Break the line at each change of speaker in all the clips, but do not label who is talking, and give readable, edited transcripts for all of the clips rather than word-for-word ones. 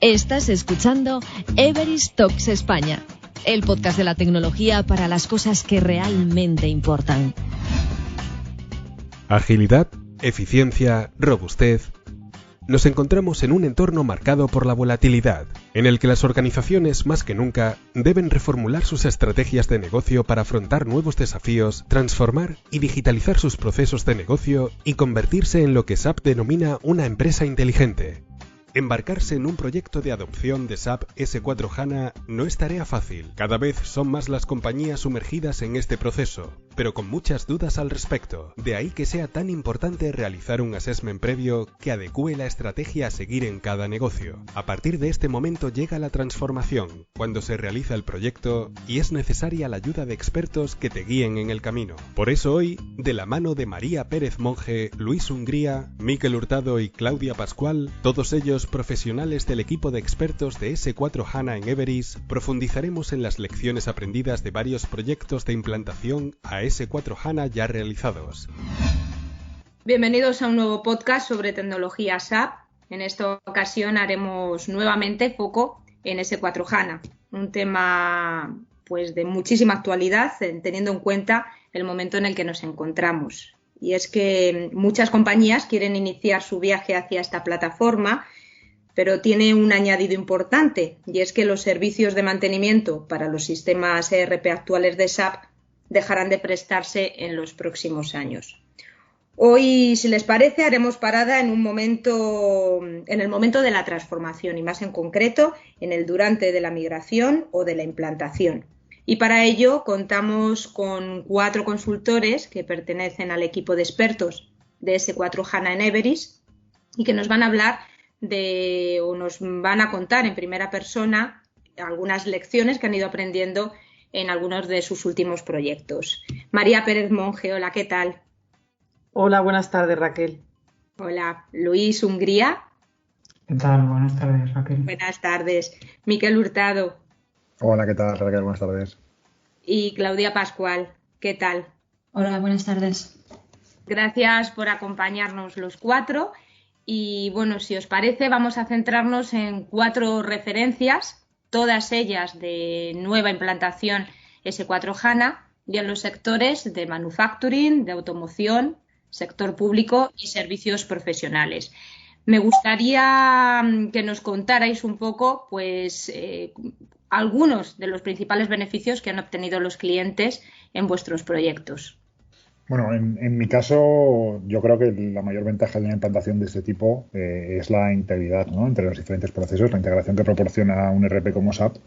Estás escuchando Everest Talks España, el podcast de la tecnología para las cosas que realmente importan.
Agilidad, eficiencia, robustez. Nos encontramos en un entorno marcado por la volatilidad, en el que las organizaciones más que nunca deben reformular sus estrategias de negocio para afrontar nuevos desafíos, transformar y digitalizar sus procesos de negocio y convertirse en lo que SAP denomina una empresa inteligente. Embarcarse en un proyecto de adopción de SAP S/4HANA no es tarea fácil. Cada vez son más las compañías sumergidas en este proceso, pero con muchas dudas al respecto. De ahí que sea tan importante realizar un assessment previo que adecúe la estrategia a seguir en cada negocio. A partir de este momento llega la transformación, cuando se realiza el proyecto y es necesaria la ayuda de expertos que te guíen en el camino. Por eso hoy, de la mano de María Pérez Monge, Luis Hungría, Miquel Hurtado y Claudia Pascual, todos ellos profesionales del equipo de expertos de S/4HANA en Everest, profundizaremos en las lecciones aprendidas de varios proyectos de implantación a S/4HANA ya realizados.
Bienvenidos a un nuevo podcast sobre tecnología SAP. En esta ocasión haremos nuevamente foco en S/4HANA, un tema pues de muchísima actualidad, teniendo en cuenta el momento en el que nos encontramos. Y es que muchas compañías quieren iniciar su viaje hacia esta plataforma, pero tiene un añadido importante, y es que los servicios de mantenimiento para los sistemas ERP actuales de SAP dejarán de prestarse en los próximos años. Hoy, si les parece, haremos parada en el momento de la transformación, y más en concreto en el durante de la migración o de la implantación. Y para ello contamos con 4 consultores que pertenecen al equipo de expertos de S/4HANA en Everest y que nos van a hablar nos van a contar en primera persona algunas lecciones que han ido aprendiendo en algunos de sus últimos proyectos. María Pérez Monge, hola, ¿qué tal?
Hola, buenas tardes, Raquel.
Hola, Luis Hungría.
¿Qué tal? Buenas tardes, Raquel.
Buenas tardes. Miquel Hurtado.
Hola, ¿qué tal, Raquel? Buenas tardes.
Y Claudia Pascual, ¿qué tal?
Hola, buenas tardes.
Gracias por acompañarnos los 4. Y bueno, si os parece, vamos a centrarnos en 4 referencias, todas ellas de nueva implantación S/4HANA, y en los sectores de manufacturing, de automoción, sector público y servicios profesionales. Me gustaría que nos contarais un poco, pues, algunos de los principales beneficios que han obtenido los clientes en vuestros proyectos.
Bueno, en mi caso, yo creo que la mayor ventaja de una implantación de este tipo es la integridad, ¿no?, entre los diferentes procesos, la integración que proporciona un ERP como SAP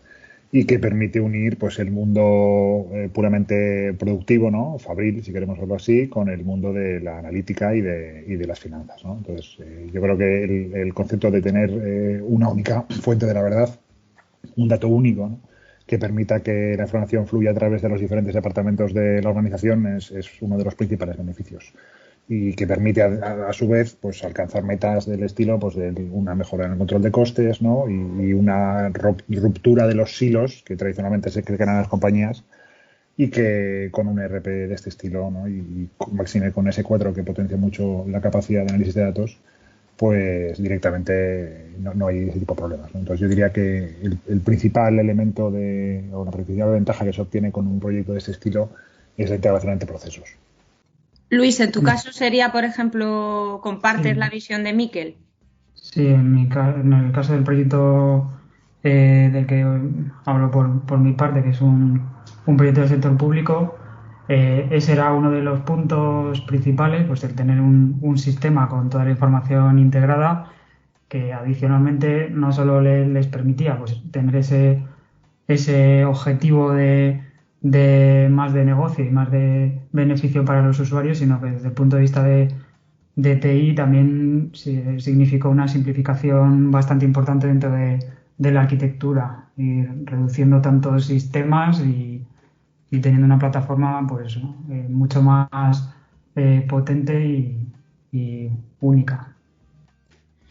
y que permite unir pues el mundo puramente productivo, ¿no?, fabril, si queremos verlo así, con el mundo de la analítica y de las finanzas, ¿no? Entonces, yo creo que el concepto de tener una única fuente de la verdad, un dato único, ¿no?, que permita que la información fluya a través de los diferentes departamentos de la organización es uno de los principales beneficios, y que permite a su vez pues alcanzar metas del estilo pues de una mejora en el control de costes, ¿no?, y una ruptura de los silos que tradicionalmente se crean en las compañías, y que con un ERP de este estilo, ¿no?, y máxime con S/4 que potencia mucho la capacidad de análisis de datos, pues directamente no hay ese tipo de problemas, ¿no? Entonces yo diría que el principal elemento o la principal ventaja que se obtiene con un proyecto de este estilo es la integración entre procesos.
Luis, en tu caso sería, por ejemplo, ¿compartes la visión de Miquel?
Sí, en el caso del proyecto del que hablo por mi parte, que es un proyecto del sector público, ese era uno de los puntos principales, pues el tener un sistema con toda la información integrada, que adicionalmente no solo les permitía pues tener ese objetivo de más de negocio y más de beneficio para los usuarios, sino que desde el punto de vista de TI también significó una simplificación bastante importante dentro de la arquitectura, y reduciendo tantos sistemas y teniendo una plataforma pues mucho más potente y única.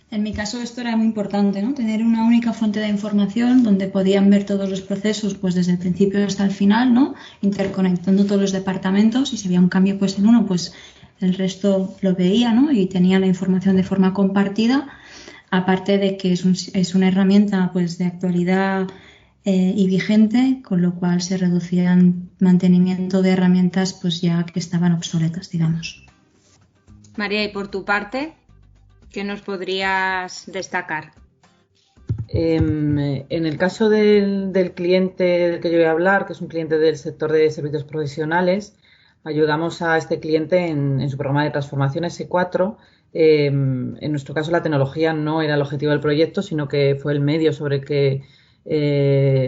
En mi caso esto era muy importante, ¿no? Tener una única fuente de información donde podían ver todos los procesos pues desde el principio hasta el final, ¿no?, interconectando todos los departamentos, y si había un cambio pues en uno, pues el resto lo veía, ¿no?, y tenía la información de forma compartida. Aparte de que es una herramienta pues de actualidad y vigente, con lo cual se reducía el mantenimiento de herramientas pues ya que estaban obsoletas, digamos.
María, y por tu parte, ¿qué nos podrías destacar?
En el caso del cliente del que yo voy a hablar, que es un cliente del sector de servicios profesionales, ayudamos a este cliente en su programa de transformación S4. En nuestro caso, la tecnología no era el objetivo del proyecto, sino que fue el medio sobre el que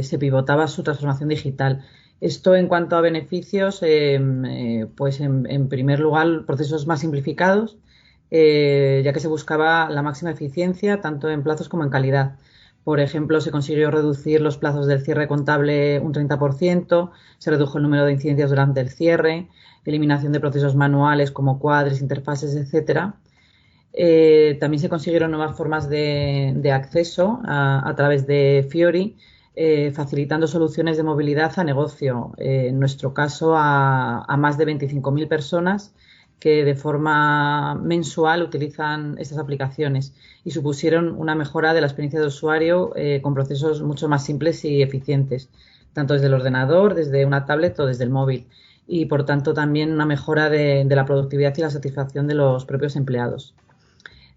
se pivotaba su transformación digital. Esto en cuanto a beneficios, pues en primer lugar, procesos más simplificados, ya que se buscaba la máxima eficiencia tanto en plazos como en calidad. Por ejemplo, se consiguió reducir los plazos del cierre contable un 30%, se redujo el número de incidencias durante el cierre, eliminación de procesos manuales como cuadres, interfaces, etcétera. También se consiguieron nuevas formas de acceso a través de Fiori, facilitando soluciones de movilidad a negocio, en nuestro caso a más de 25.000 personas que de forma mensual utilizan estas aplicaciones y supusieron una mejora de la experiencia de usuario con procesos mucho más simples y eficientes, tanto desde el ordenador, desde una tablet o desde el móvil, y por tanto también una mejora de la productividad y la satisfacción de los propios empleados.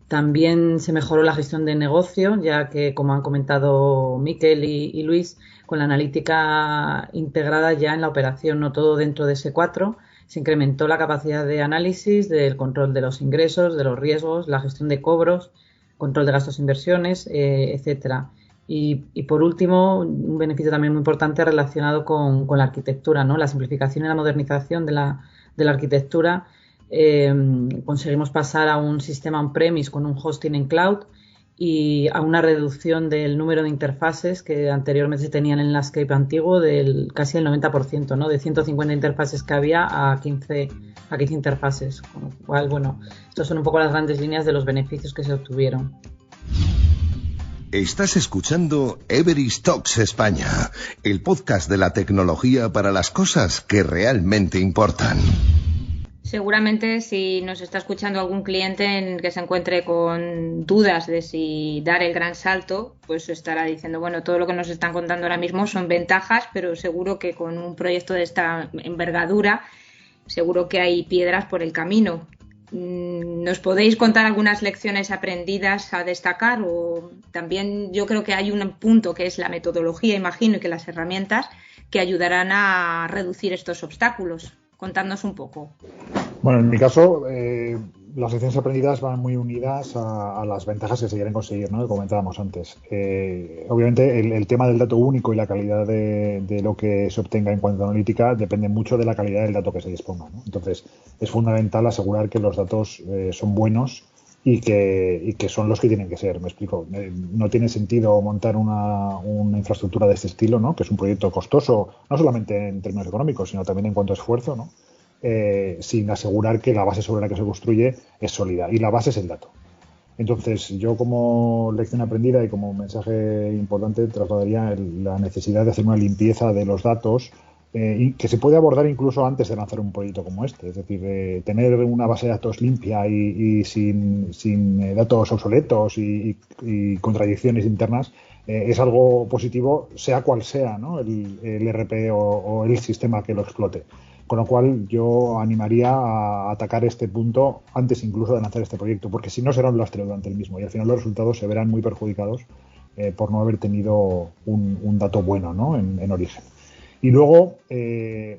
También se mejoró la gestión de negocio, ya que, como han comentado Miquel y Luis, con la analítica integrada ya en la operación, no todo dentro de S4, se incrementó la capacidad de análisis, del control de los ingresos, de los riesgos, la gestión de cobros, control de gastos e inversiones, etcétera. Y por último, un beneficio también muy importante relacionado con la arquitectura, ¿no? La simplificación y la modernización de la arquitectura. Conseguimos pasar a un sistema on-premise con un hosting en cloud y a una reducción del número de interfaces que anteriormente se tenían en el landscape antiguo del casi el 90%, ¿no? De 150 interfaces que había a 15 interfaces. Con lo cual, bueno, estas son un poco las grandes líneas de los beneficios que se obtuvieron.
Estás escuchando Everest Talks España, el podcast de la tecnología para las cosas que realmente importan.
Seguramente si nos está escuchando algún cliente en que se encuentre con dudas de si dar el gran salto, pues estará diciendo, bueno, todo lo que nos están contando ahora mismo son ventajas, pero seguro que con un proyecto de esta envergadura, seguro que hay piedras por el camino. ¿Nos podéis contar algunas lecciones aprendidas a destacar? O también yo creo que hay un punto que es la metodología, imagino, y que las herramientas que ayudarán a reducir estos obstáculos. Contadnos un poco.
Bueno, en mi caso, las lecciones aprendidas van muy unidas a las ventajas que se quieren conseguir, ¿no? Que comentábamos antes. Obviamente, el tema del dato único y la calidad de lo que se obtenga en cuanto a analítica depende mucho de la calidad del dato que se disponga, ¿no? Entonces, es fundamental asegurar que los datos son buenos y que son los que tienen que ser. Me explico. No tiene sentido montar una infraestructura de este estilo, ¿no? Que es un proyecto costoso, no solamente en términos económicos, sino también en cuanto a esfuerzo, ¿no? Sin asegurar que la base sobre la que se construye es sólida. Y la base es el dato. Entonces, yo como lección aprendida y como mensaje importante trasladaría la necesidad de hacer una limpieza de los datos y que se puede abordar incluso antes de lanzar un proyecto como este. Es decir, tener una base de datos limpia y sin datos obsoletos y contradicciones internas es algo positivo, sea cual sea, ¿no? el ERP o el sistema que lo explote. Con lo cual yo animaría a atacar este punto antes incluso de lanzar este proyecto, porque si no será un lastre durante el mismo y al final los resultados se verán muy perjudicados por no haber tenido un dato bueno, ¿no? en origen. Y luego,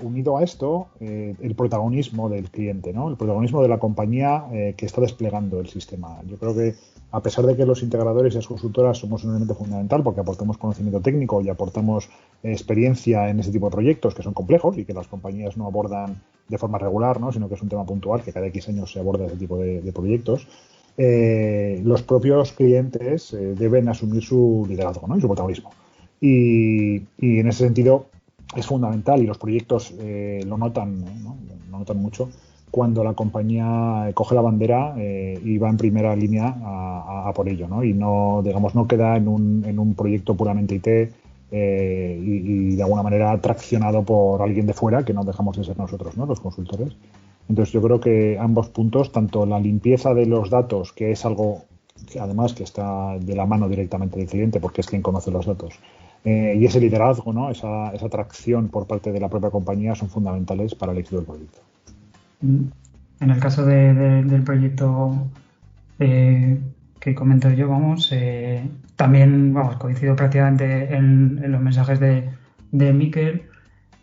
unido a esto, el protagonismo del cliente, ¿no? El protagonismo de la compañía que está desplegando el sistema. Yo creo que a pesar de que los integradores y las consultoras somos un elemento fundamental porque aportamos conocimiento técnico y aportamos experiencia en ese tipo de proyectos que son complejos y que las compañías no abordan de forma regular, ¿no? Sino que es un tema puntual que cada X años se aborda ese tipo de proyectos, los propios clientes deben asumir su liderazgo, ¿no? Y su protagonismo. Y en ese sentido es fundamental y los proyectos lo notan, ¿no? Lo notan mucho cuando la compañía coge la bandera y va en primera línea a por ello, ¿no? Y no, digamos, no queda en un proyecto puramente IT y de alguna manera traccionado por alguien de fuera, que no dejamos de ser nosotros, ¿no? Los consultores. Entonces yo creo que ambos puntos, tanto la limpieza de los datos, que es algo además que está de la mano directamente del cliente porque es quien conoce los datos. Y ese liderazgo, ¿no? esa tracción por parte de la propia compañía son fundamentales para el éxito del proyecto.
En el caso del proyecto que comento yo, también coincido prácticamente en los mensajes de Miquel,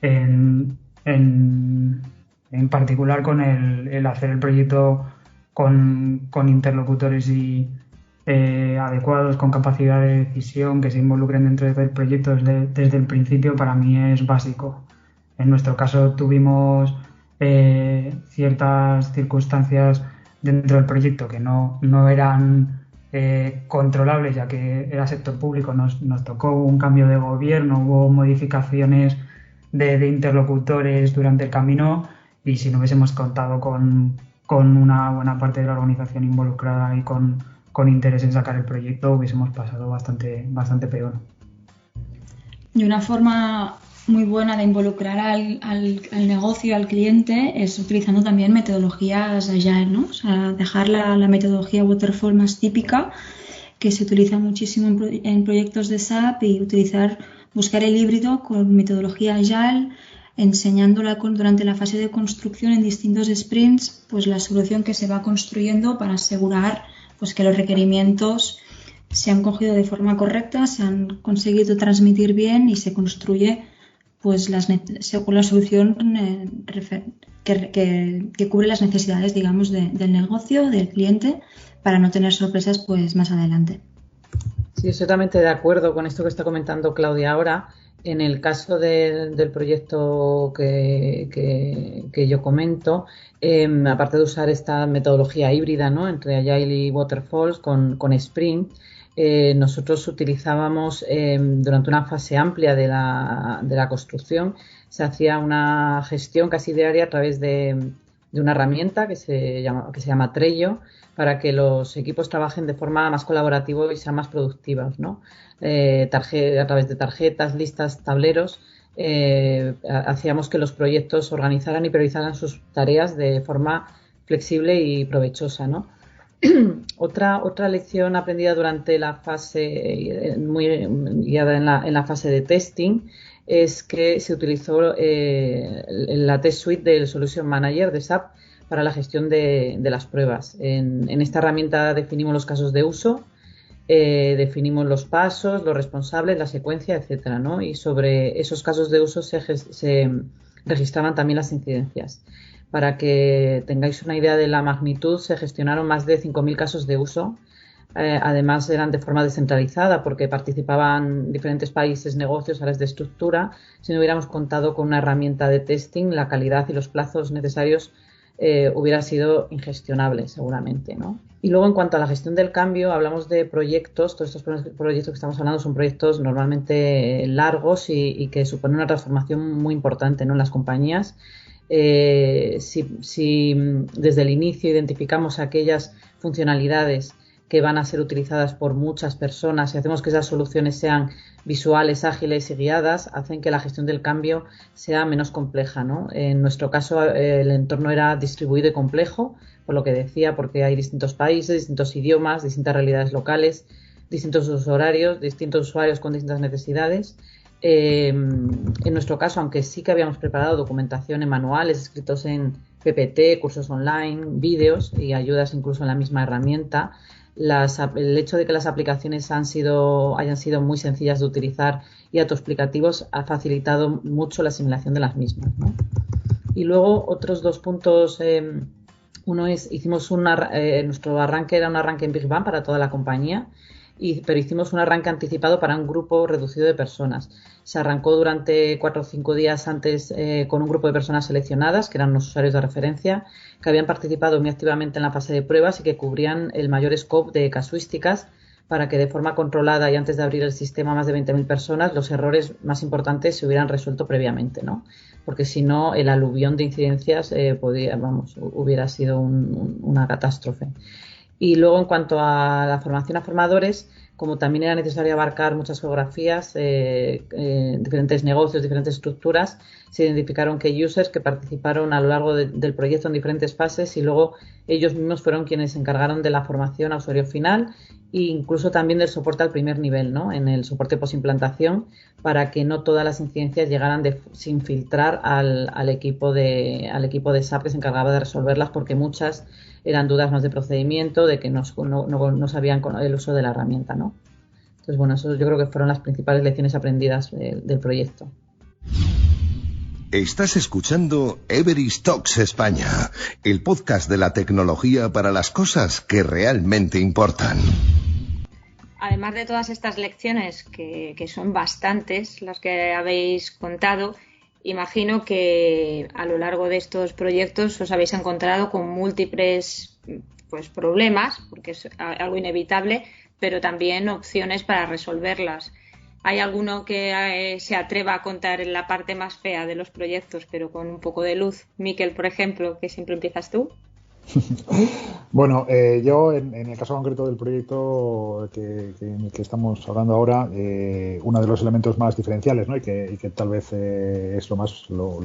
en particular con el hacer el proyecto con interlocutores adecuados, con capacidad de decisión, que se involucren dentro del proyecto desde el principio, para mí es básico. En nuestro caso tuvimos ciertas circunstancias dentro del proyecto que no eran controlables, ya que era sector público. Nos tocó un cambio de gobierno, hubo modificaciones de interlocutores durante el camino, y si no hubiésemos contado con una buena parte de la organización involucrada y con interés en sacar el proyecto, hubiésemos pasado bastante peor.
Y una forma muy buena de involucrar al negocio, al cliente, es utilizando también metodologías Agile, ¿no? O sea, dejar la metodología Waterfall más típica, que se utiliza muchísimo en proyectos de SAP, y buscar el híbrido con metodología Agile, enseñándola durante la fase de construcción en distintos sprints, pues la solución que se va construyendo para asegurar pues que los requerimientos se han cogido de forma correcta, se han conseguido transmitir bien y se construye pues según la solución que cubre las necesidades, digamos, del negocio, del cliente, para no tener sorpresas pues más adelante.
Sí, estoy totalmente de acuerdo con esto que está comentando Claudia ahora. En el caso del proyecto que yo comento, aparte de usar esta metodología híbrida, ¿no?, entre Agile y Waterfalls con Sprint, nosotros utilizábamos durante una fase amplia de la construcción, se hacía una gestión casi diaria a través de una herramienta que se llama Trello, para que los equipos trabajen de forma más colaborativa y sean más productivos, ¿no? A través de tarjetas, listas, tableros, hacíamos que los proyectos organizaran y priorizaran sus tareas de forma flexible y provechosa, ¿no? Otra lección aprendida durante la fase, muy guiada en la fase de testing, es que se utilizó la Test Suite del Solution Manager de SAP para la gestión de las pruebas. En esta herramienta definimos los casos de uso, definimos los pasos, los responsables, la secuencia, etcétera, ¿no? Y sobre esos casos de uso se registraban también las incidencias. Para que tengáis una idea de la magnitud, se gestionaron más de 5.000 casos de uso. Además, eran de forma descentralizada porque participaban diferentes países, negocios, áreas de estructura. Si no hubiéramos contado con una herramienta de testing, la calidad y los plazos necesarios hubiera sido ingestionable seguramente, ¿no? Y luego, en cuanto a la gestión del cambio, hablamos de proyectos. Todos estos proyectos que estamos hablando son proyectos normalmente largos y que suponen una transformación muy importante, ¿no?, en las compañías. Si desde el inicio identificamos aquellas funcionalidades que van a ser utilizadas por muchas personas y hacemos que esas soluciones sean visuales, ágiles y guiadas, hacen que la gestión del cambio sea menos compleja, ¿no? En nuestro caso, el entorno era distribuido y complejo, por lo que decía, porque hay distintos países, distintos idiomas, distintas realidades locales, distintos horarios, distintos usuarios con distintas necesidades. En nuestro caso, aunque sí que habíamos preparado documentación en manuales escritos en PPT, cursos online, vídeos y ayudas incluso en la misma herramienta, el hecho de que las aplicaciones hayan sido muy sencillas de utilizar y autoexplicativos ha facilitado mucho la asimilación de las mismas, ¿no? Y luego otros dos puntos. Uno es, nuestro arranque era un arranque en Big Bang para toda la compañía, pero hicimos un arranque anticipado para un grupo reducido de personas. Se arrancó durante 4 o 5 días antes con un grupo de personas seleccionadas, que eran unos usuarios de referencia, que habían participado muy activamente en la fase de pruebas y que cubrían el mayor scope de casuísticas, para que de forma controlada y antes de abrir el sistema a más de 20.000 personas, los errores más importantes se hubieran resuelto previamente, ¿no? Porque si no, el aluvión de incidencias hubiera sido una catástrofe. Y luego, en cuanto a la formación a formadores, como también era necesario abarcar muchas geografías, diferentes negocios, diferentes estructuras, se identificaron key users que participaron a lo largo del proyecto en diferentes fases y luego ellos mismos fueron quienes se encargaron de la formación a usuario final e incluso también del soporte al primer nivel, ¿no? En el soporte post-implantación, para que no todas las incidencias llegaran sin filtrar al equipo de SAP que se encargaba de resolverlas, porque muchas eran dudas más de procedimiento, de que no sabían el uso de la herramienta, ¿no? Entonces, bueno, eso yo creo que fueron las principales lecciones aprendidas del proyecto.
Estás escuchando Everest Talks España, el podcast de la tecnología para las cosas que realmente importan.
Además de todas estas lecciones, que son bastantes las que habéis contado, imagino que a lo largo de estos proyectos os habéis encontrado con múltiples problemas, porque es algo inevitable, pero también opciones para resolverlas. ¿Hay alguno que se atreva a contar en la parte más fea de los proyectos, pero con un poco de luz? Miquel, por ejemplo, que siempre empiezas tú.
Bueno, yo en el caso concreto del proyecto que estamos hablando ahora, uno de los elementos más diferenciales, ¿no? y que tal vez es lo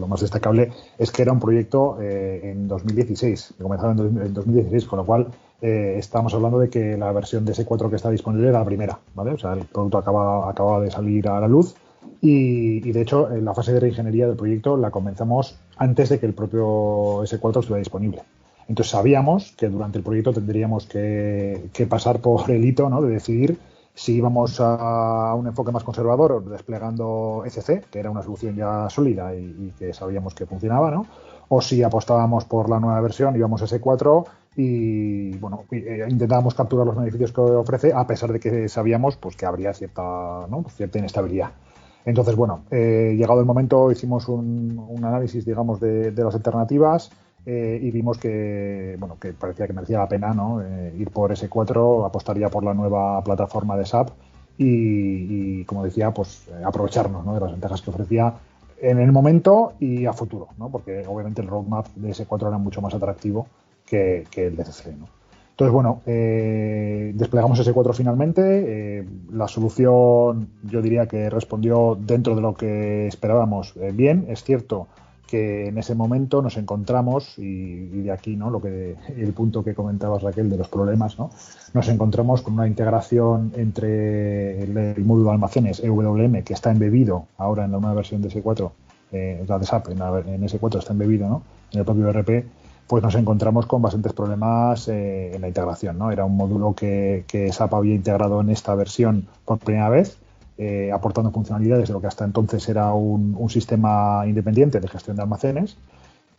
más destacable, es que era un proyecto en 2016, que comenzaba en 2016, con lo cual estamos hablando de que la versión de S4 que está disponible era la primera, ¿vale? O sea, el producto acababa de salir a la luz y de hecho la fase de reingeniería del proyecto la comenzamos antes de que el propio S4 estuviera disponible. Entonces sabíamos que durante el proyecto tendríamos que pasar por el hito, ¿no? De decidir si íbamos a un enfoque más conservador desplegando ECC, que era una solución ya sólida y que sabíamos que funcionaba, ¿no? O si apostábamos por la nueva versión, íbamos a S4 y bueno, intentábamos capturar los beneficios que ofrece, a pesar de que sabíamos pues que habría cierta inestabilidad. Entonces, bueno, llegado el momento hicimos un análisis, digamos, de las alternativas. Y vimos que parecía que merecía la pena, ¿no? Ir por S4, apostar ya por la nueva plataforma de SAP y como decía, pues aprovecharnos, ¿no? De las ventajas que ofrecía en el momento y a futuro, ¿no? Porque obviamente el roadmap de S4 era mucho más atractivo que el de CC, ¿no? Entonces, bueno, desplegamos S4 finalmente. La solución yo diría que respondió dentro de lo que esperábamos bien. Es cierto que en ese momento nos encontramos, y de aquí, ¿no? El punto que comentabas, Raquel, de los problemas, ¿no? Nos encontramos con una integración entre el módulo de almacenes EWM, que está embebido ahora en la nueva versión de S4, la de SAP en S4 está embebido, ¿no? En el propio ERP, pues nos encontramos con bastantes problemas en la integración, ¿no? Era un módulo que SAP había integrado en esta versión por primera vez, aportando funcionalidades de lo que hasta entonces era un sistema independiente de gestión de almacenes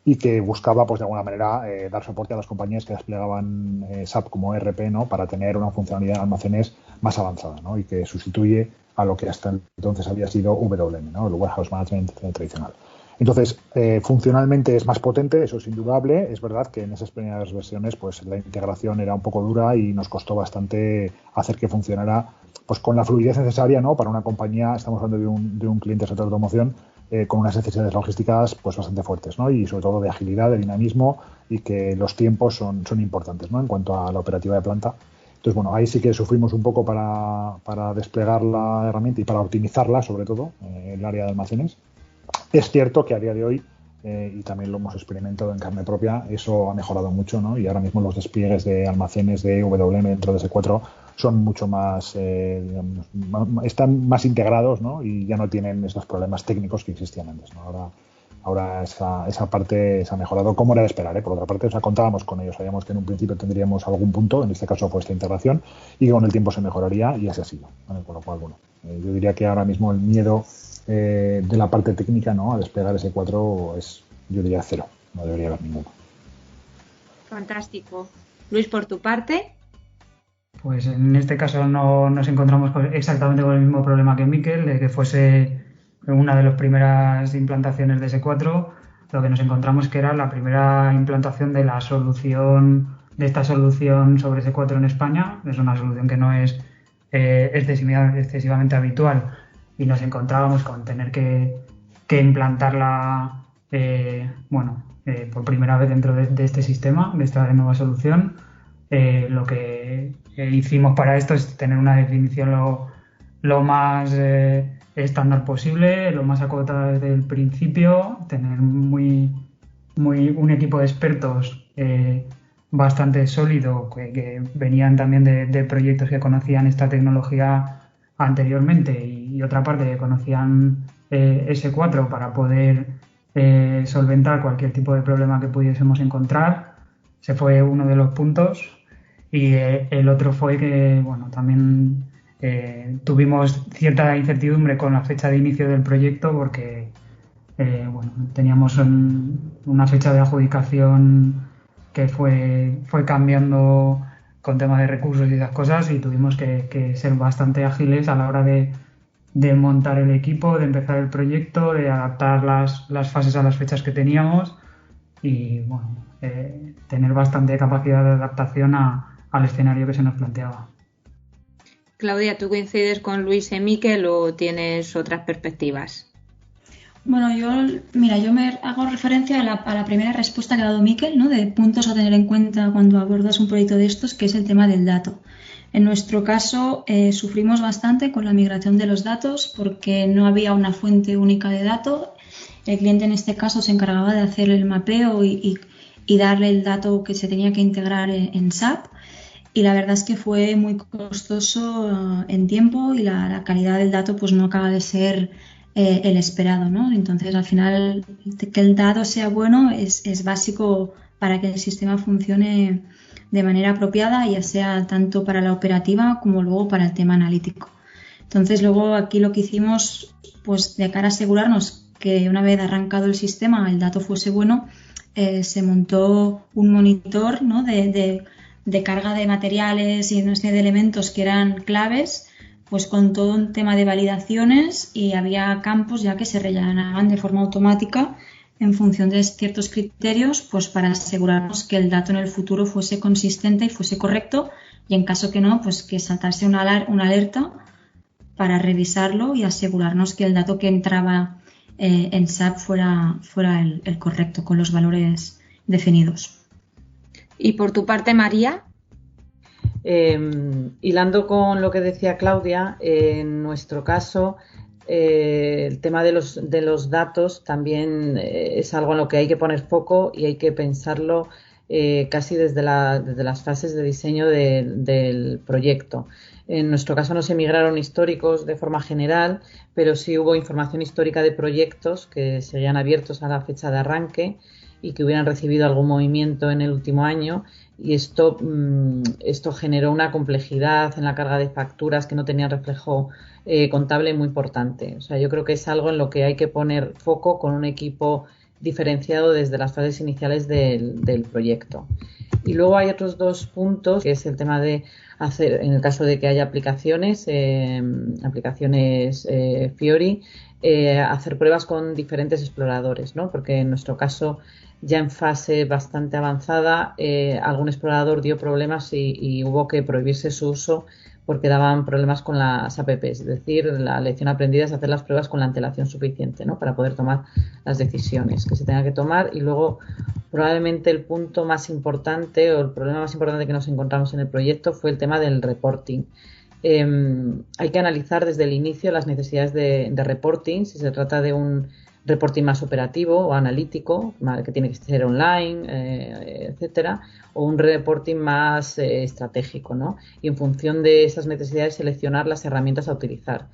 y que buscaba, pues de alguna manera, dar soporte a las compañías que desplegaban SAP como ERP, ¿no? Para tener una funcionalidad de almacenes más avanzada, ¿no? Y que sustituye a lo que hasta entonces había sido WM, ¿no? El Warehouse Management tradicional. Entonces, funcionalmente es más potente, eso es indudable. Es verdad que en esas primeras versiones pues la integración era un poco dura y nos costó bastante hacer que funcionara pues con la fluidez necesaria, ¿no? Para una compañía, estamos hablando de un cliente del sector de automoción, con unas necesidades logísticas pues bastante fuertes, ¿no? Y sobre todo de agilidad, de dinamismo y que los tiempos son importantes, ¿no? En cuanto a la operativa de planta. Entonces, bueno, ahí sí que sufrimos un poco para desplegar la herramienta y para optimizarla, sobre todo, en el área de almacenes. Es cierto que a día de hoy, y también lo hemos experimentado en carne propia, eso ha mejorado mucho, ¿no? Y ahora mismo los despliegues de almacenes de WM dentro de S4 son mucho más, están más integrados, ¿no? Y ya no tienen esos problemas técnicos que existían antes, ¿no? Ahora esa parte se ha mejorado, como era de esperar, ¿eh? Por otra parte, o sea, contábamos con ello, sabíamos que en un principio tendríamos algún punto, en este caso fue esta integración, y que con el tiempo se mejoraría, y así ha sido, ¿vale? Con lo cual, bueno, yo diría que ahora mismo el miedo de la parte técnica, ¿no? A desplegar S4 es, yo diría, cero, no debería haber ninguno.
Fantástico. Luis, por tu parte.
Pues en este caso no nos encontramos exactamente con el mismo problema que Miquel, de que fuese una de las primeras implantaciones de S4. Lo que nos encontramos que era la primera implantación de esta solución sobre S4 en España. Es una solución que no es excesivamente habitual y nos encontrábamos con tener que implantarla por primera vez dentro de este sistema, de esta nueva solución. lo que hicimos para esto es tener una definición lo más estándar posible, lo más acotada desde el principio, tener un equipo de expertos bastante sólido que venían también de proyectos que conocían esta tecnología anteriormente y otra parte que conocían S4 para poder solventar cualquier tipo de problema que pudiésemos encontrar. Ese fue uno de los puntos. Y el otro fue que, bueno, también tuvimos cierta incertidumbre con la fecha de inicio del proyecto porque, bueno, teníamos una fecha de adjudicación que fue cambiando con temas de recursos y esas cosas, y tuvimos que ser bastante ágiles a la hora de montar el equipo, de empezar el proyecto, de adaptar las fases a las fechas que teníamos y, bueno, tener bastante capacidad de adaptación al escenario que se nos planteaba.
Claudia, ¿tú coincides con Luis y Miquel o tienes otras perspectivas?
Bueno, yo me hago referencia a la primera respuesta que ha dado Miquel, ¿no? De puntos a tener en cuenta cuando abordas un proyecto de estos, que es el tema del dato. En nuestro caso sufrimos bastante con la migración de los datos porque no había una fuente única de datos. El cliente en este caso se encargaba de hacer el mapeo y darle el dato que se tenía que integrar en SAP. Y la verdad es que fue muy costoso en tiempo y la calidad del dato pues no acaba de ser el esperado, ¿no? Entonces, al final, que el dato sea bueno es básico para que el sistema funcione de manera apropiada, ya sea tanto para la operativa como luego para el tema analítico. Entonces, luego aquí lo que hicimos, pues de cara a asegurarnos que una vez arrancado el sistema el dato fuese bueno, se montó un monitor, ¿no? de carga de materiales y una serie de elementos que eran claves, pues con todo un tema de validaciones, y había campos ya que se rellenaban de forma automática en función de ciertos criterios, pues para asegurarnos que el dato en el futuro fuese consistente y fuese correcto, y en caso que no, pues que saltase una alerta para revisarlo y asegurarnos que el dato que entraba en SAP fuera el correcto, con los valores definidos.
¿Y por tu parte, María?
Hilando con lo que decía Claudia, en nuestro caso el tema de los datos también es algo en lo que hay que poner foco y hay que pensarlo casi desde las fases de diseño del proyecto. En nuestro caso no se migraron históricos de forma general, pero sí hubo información histórica de proyectos que seguían abiertos a la fecha de arranque y que hubieran recibido algún movimiento en el último año, y esto generó una complejidad en la carga de facturas que no tenían reflejo contable muy importante. O sea, yo creo que es algo en lo que hay que poner foco con un equipo diferenciado desde las fases iniciales del proyecto. Y luego hay otros dos puntos, que es el tema de hacer, en el caso de que haya aplicaciones Fiori, hacer pruebas con diferentes exploradores, ¿no? Porque en nuestro caso, ya en fase bastante avanzada, algún explorador dio problemas y hubo que prohibirse su uso porque daban problemas con las APPs. Es decir, la lección aprendida es hacer las pruebas con la antelación suficiente, ¿no? Para poder tomar las decisiones que se tengan que tomar. Y luego, probablemente el punto más importante o el problema más importante que nos encontramos en el proyecto fue el tema del reporting. Hay que analizar desde el inicio las necesidades de reporting, si se trata de un reporting más operativo o analítico, que tiene que ser online, etcétera, o un reporting más estratégico, ¿no? Y en función de esas necesidades seleccionar las herramientas a utilizar.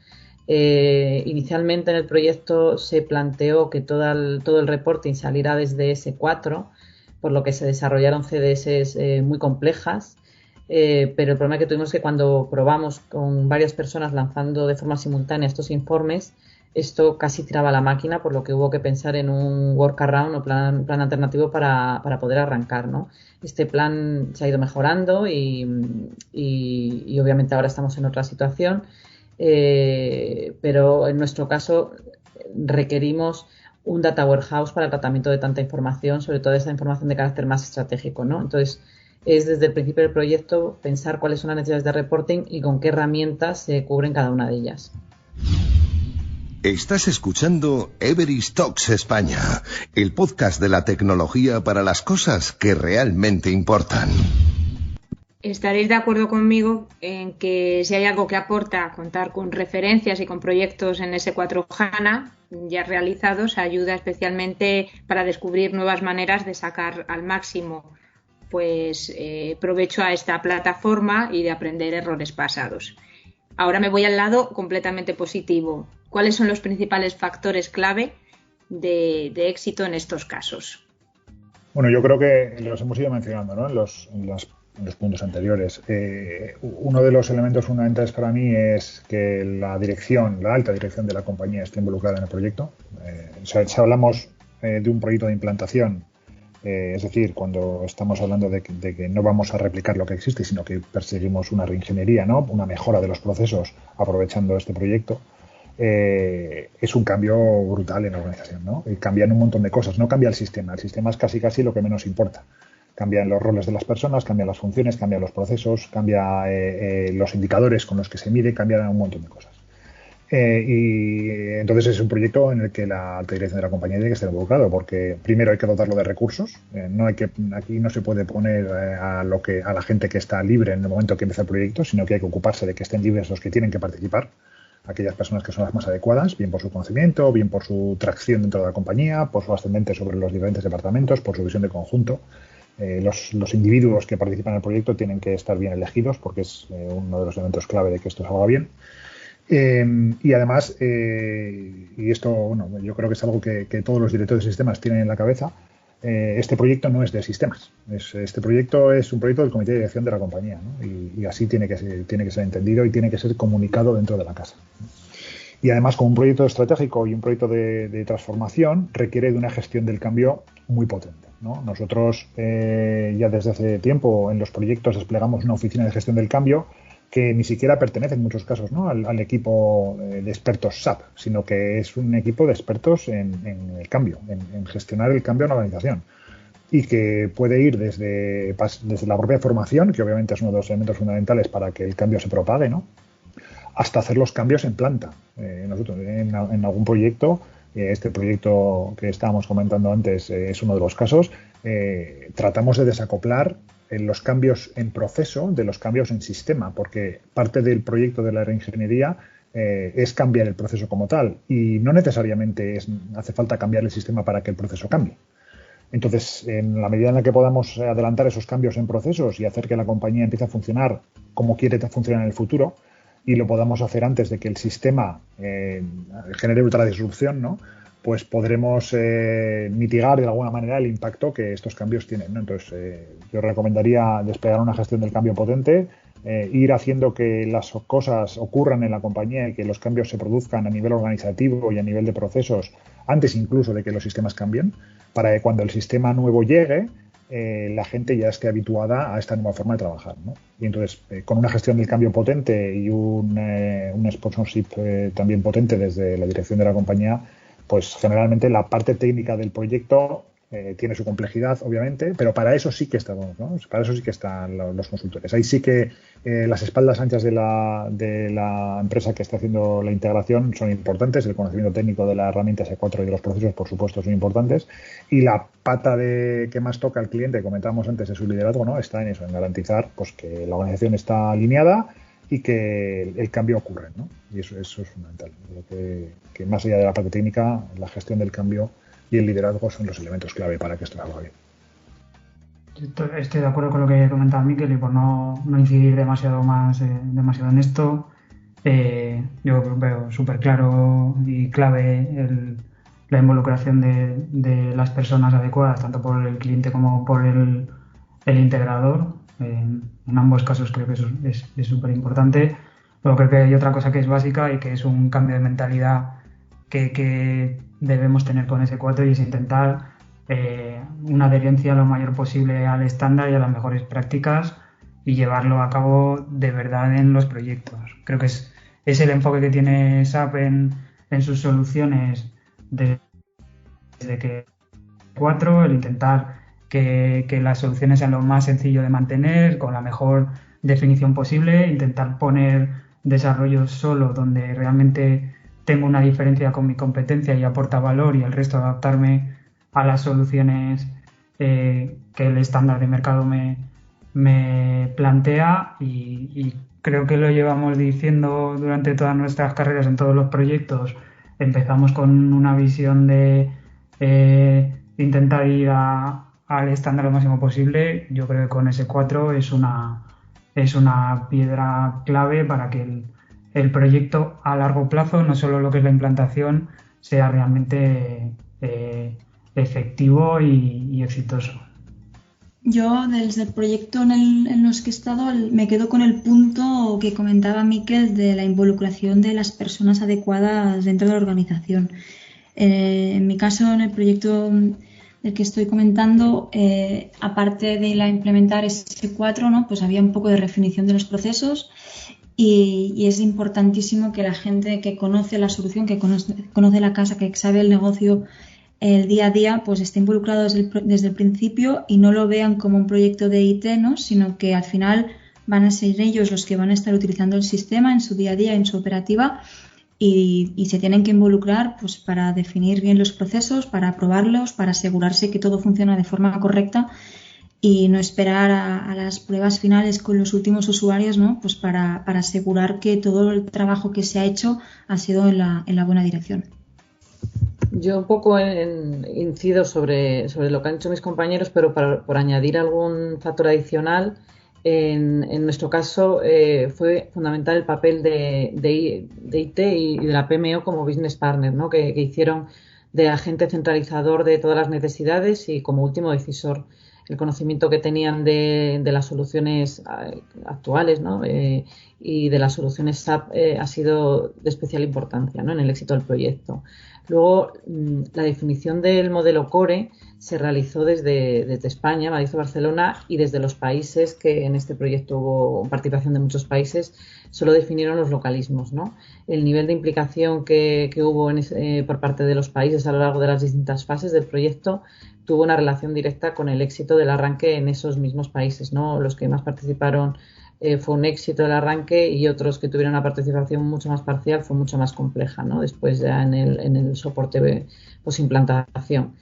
Inicialmente en el proyecto se planteó que todo el reporting saliera desde S4, por lo que se desarrollaron CDS muy complejas. Pero el problema que tuvimos es que cuando probamos con varias personas lanzando de forma simultánea estos informes, esto casi tiraba la máquina, por lo que hubo que pensar en un workaround o plan alternativo para poder arrancar, ¿no? Este plan se ha ido mejorando y obviamente ahora estamos en otra situación, pero en nuestro caso requerimos un data warehouse para el tratamiento de tanta información, sobre todo esa información de carácter más estratégico, ¿no? Entonces, es desde el principio del proyecto pensar cuáles son las necesidades de reporting y con qué herramientas se cubren cada una de ellas.
Estás escuchando Everest Talks España, el podcast de la tecnología para las cosas que realmente importan.
Estaréis de acuerdo conmigo en que si hay algo que aporta contar con referencias y con proyectos en S4 HANA ya realizados, ayuda especialmente para descubrir nuevas maneras de sacar al máximo provecho a esta plataforma y de aprender errores pasados. Ahora me voy al lado completamente positivo. ¿Cuáles son los principales factores clave de éxito en estos casos?
Bueno, yo creo que los hemos ido mencionando, ¿no? en los puntos anteriores. Uno de los elementos fundamentales para mí es que la alta dirección de la compañía esté involucrada en el proyecto. Si hablamos de un proyecto de implantación, es decir, cuando estamos hablando de que no vamos a replicar lo que existe, sino que perseguimos una reingeniería, ¿no? Una mejora de los procesos aprovechando este proyecto, es un cambio brutal en la organización, ¿no? Y cambian un montón de cosas. No cambia el sistema es casi lo que menos importa. Cambian los roles de las personas, cambian las funciones, cambian los procesos, cambian los indicadores con los que se mide, cambian un montón de cosas. Y entonces es un proyecto en el que la alta dirección de la compañía tiene que estar involucrado, porque primero hay que dotarlo de recursos. Aquí no se puede poner a la gente que está libre en el momento que empieza el proyecto, sino que hay que ocuparse de que estén libres los que tienen que participar, aquellas personas que son las más adecuadas, bien por su conocimiento, bien por su tracción dentro de la compañía, por su ascendente sobre los diferentes departamentos, por su visión de conjunto. Los individuos que participan en el proyecto tienen que estar bien elegidos, porque es uno de los elementos clave de que esto salga bien. Y además, y esto, bueno, yo creo que es algo que todos los directores de sistemas tienen en la cabeza, este proyecto no es de sistemas. Este proyecto es un proyecto del comité de dirección de la compañía, ¿no? Y así tiene que ser entendido y tiene que ser comunicado dentro de la casa. Y además, como un proyecto estratégico y un proyecto de transformación, requiere de una gestión del cambio muy potente, ¿no? Nosotros ya desde hace tiempo en los proyectos desplegamos una oficina de gestión del cambio que ni siquiera pertenece en muchos casos, ¿no? al equipo de expertos SAP, sino que es un equipo de expertos en el cambio, en gestionar el cambio en la organización, y que puede ir desde la propia formación, que obviamente es uno de los elementos fundamentales para que el cambio se propague, ¿no? Hasta hacer los cambios en planta. Nosotros en algún proyecto, este proyecto que estábamos comentando antes es uno de los casos, tratamos de desacoplar los cambios en proceso de los cambios en sistema, porque parte del proyecto de la reingeniería es cambiar el proceso como tal, y no necesariamente hace falta cambiar el sistema para que el proceso cambie. Entonces, en la medida en la que podamos adelantar esos cambios en procesos y hacer que la compañía empiece a funcionar como quiere funcionar en el futuro, y lo podamos hacer antes de que el sistema genere ultra disrupción, ¿no? Pues podremos mitigar de alguna manera el impacto que estos cambios tienen, ¿no? Entonces, yo recomendaría desplegar una gestión del cambio potente, ir haciendo que las cosas ocurran en la compañía y que los cambios se produzcan a nivel organizativo y a nivel de procesos antes incluso de que los sistemas cambien, para que cuando el sistema nuevo llegue, la gente ya esté habituada a esta nueva forma de trabajar, ¿no? Y entonces, con una gestión del cambio potente y un sponsorship también potente desde la dirección de la compañía, pues generalmente la parte técnica del proyecto tiene su complejidad, obviamente, pero para eso sí que estamos, ¿no? Para eso sí que están los consultores. Ahí sí que las espaldas anchas de la empresa que está haciendo la integración son importantes, el conocimiento técnico de la herramienta S4 y de los procesos, por supuesto, son importantes, y la pata que más toca al cliente, que comentábamos antes, de su liderazgo, ¿no? Está en eso, en garantizar pues que la organización está alineada y que el cambio ocurre, ¿no? Y eso es fundamental. Creo que más allá de la parte técnica, la gestión del cambio y el liderazgo son los elementos clave para que esto salga bien.
Estoy de acuerdo con lo que comentaba Miquel, y por no incidir demasiado en esto, yo veo súper claro y clave la involucración de las personas adecuadas, tanto por el cliente como por el integrador. En ambos casos creo que eso es súper importante. Luego creo que hay otra cosa que es básica y que es un cambio de mentalidad que debemos tener con S4, y es intentar una adherencia lo mayor posible al estándar y a las mejores prácticas y llevarlo a cabo de verdad en los proyectos. Creo que es el enfoque que tiene SAP en sus soluciones desde que S4, el intentar que las soluciones sean lo más sencillo de mantener, con la mejor definición posible, intentar poner desarrollo solo donde realmente tengo una diferencia con mi competencia y aporta valor, y el resto adaptarme a las soluciones que el estándar de mercado me me plantea, y creo que lo llevamos diciendo durante todas nuestras carreras en todos los proyectos. Empezamos con una visión de intentar ir al estándar lo máximo posible. Yo creo que con S4 es una piedra clave para que el proyecto a largo plazo, no solo lo que es la implantación, sea realmente efectivo y exitoso.
Yo, desde el proyecto en los que he estado, me quedo con el punto que comentaba Miquel de la involucración de las personas adecuadas dentro de la organización. En mi caso, en el proyecto del que estoy comentando, aparte de implementar S4, ¿no? Pues había un poco de definición de los procesos y es importantísimo que la gente que conoce la solución, que conoce la casa, que sabe el negocio, el día a día, pues esté involucrado desde el principio y no lo vean como un proyecto de IT, ¿no? Sino que al final van a ser ellos los que van a estar utilizando el sistema en su día a día, en su operativa, y se tienen que involucrar pues para definir bien los procesos, para aprobarlos, para asegurarse que todo funciona de forma correcta y no esperar a las pruebas finales con los últimos usuarios, ¿no? Pues para asegurar que todo el trabajo que se ha hecho ha sido en la buena dirección.
Yo un poco incido sobre lo que han hecho mis compañeros, pero por añadir algún factor adicional, en nuestro caso fue fundamental el papel de IT y de la PMO como business partner, ¿no? que hicieron de agente centralizador de todas las necesidades y como último decisor. El conocimiento que tenían de las soluciones actuales, ¿no? Y de las soluciones SAP ha sido de especial importancia, ¿no? En el éxito del proyecto. Luego, la definición del modelo CORE se realizó desde España, Madrid y Barcelona, y desde los países, que en este proyecto hubo participación de muchos países, solo definieron los localismos, ¿no? El nivel de implicación que hubo por parte de los países a lo largo de las distintas fases del proyecto tuvo una relación directa con el éxito del arranque en esos mismos países, ¿no? Los que más participaron fue un éxito el arranque y otros que tuvieron una participación mucho más parcial fue mucho más compleja, ¿no? Después ya en el soporte post-implantación.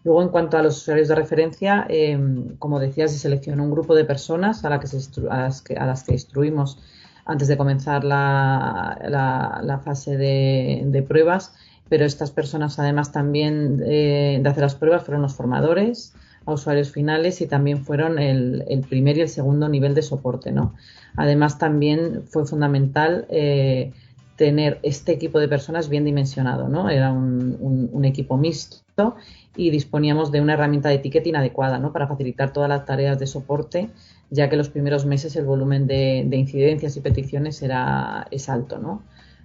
Luego, en cuanto a los usuarios de referencia, como decía, se seleccionó un grupo de personas a las que instruimos antes de comenzar la fase de pruebas, pero estas personas, además también de hacer las pruebas, fueron los formadores a usuarios finales y también fueron el primer y el segundo nivel de soporte, ¿no? Además, también fue fundamental tener este equipo de personas bien dimensionado, ¿no? Era un equipo mixto y disponíamos de una herramienta de ticketing adecuada, ¿no? Para facilitar todas las tareas de soporte, ya que los primeros meses el volumen de incidencias y peticiones es alto, ¿no?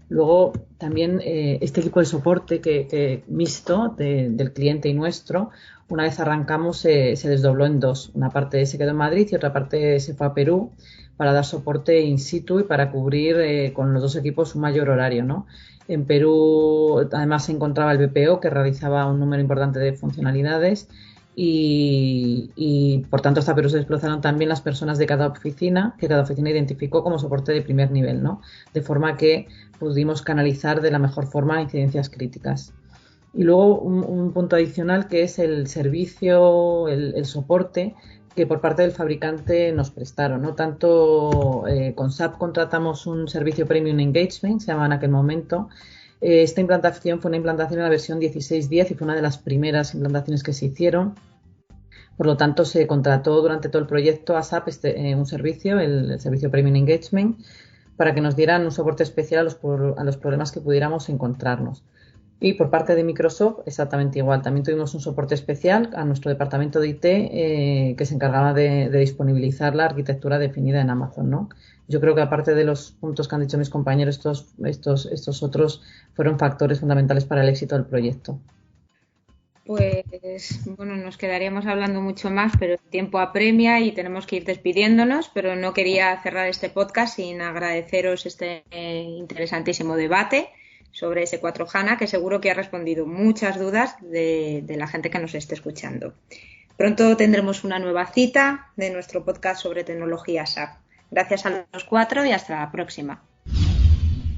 Luego, también este equipo de soporte que mixto del cliente y nuestro, una vez arrancamos se desdobló en dos. Una parte se quedó en Madrid y otra parte se fue a Perú para dar soporte in situ y para cubrir con los dos equipos un mayor horario, ¿no? En Perú además se encontraba el BPO, que realizaba un número importante de funcionalidades y por tanto hasta Perú se desplazaron también las personas de cada oficina, que cada oficina identificó como soporte de primer nivel, ¿no? De forma que pudimos canalizar de la mejor forma incidencias críticas. Y luego un punto adicional que es el servicio, el soporte que por parte del fabricante nos prestaron, ¿no? Tanto con SAP contratamos un servicio Premium Engagement, se llamaba en aquel momento. Esta implantación fue una implantación en la versión 16.10 y fue una de las primeras implantaciones que se hicieron. Por lo tanto, se contrató durante todo el proyecto a SAP un servicio, el servicio Premium Engagement, para que nos dieran un soporte especial a los problemas que pudiéramos encontrarnos. Y por parte de Microsoft, exactamente igual. También tuvimos un soporte especial a nuestro departamento de IT que se encargaba de disponibilizar la arquitectura definida en Amazon, ¿no? Yo creo que aparte de los puntos que han dicho mis compañeros, estos otros fueron factores fundamentales para el éxito del proyecto.
Pues bueno, nos quedaríamos hablando mucho más, pero el tiempo apremia y tenemos que ir despidiéndonos, pero no quería cerrar este podcast sin agradeceros este interesantísimo debate sobre S4 HANA, que seguro que ha respondido muchas dudas de la gente que nos esté escuchando. Pronto tendremos una nueva cita de nuestro podcast sobre tecnología SAP. Gracias a los cuatro y hasta la próxima.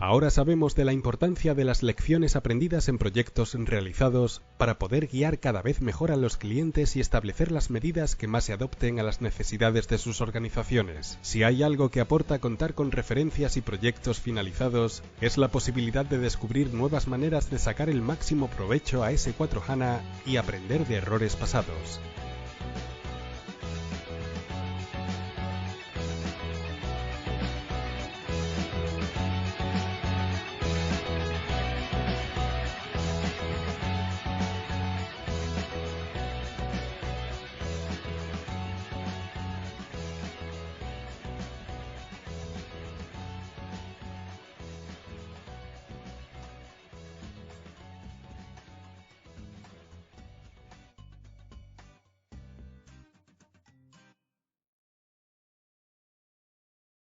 Ahora sabemos de la importancia de las lecciones aprendidas en proyectos realizados para poder guiar cada vez mejor a los clientes y establecer las medidas que más se adopten a las necesidades de sus organizaciones. Si hay algo que aporta contar con referencias y proyectos finalizados, es la posibilidad de descubrir nuevas maneras de sacar el máximo provecho a S4HANA y aprender de errores pasados.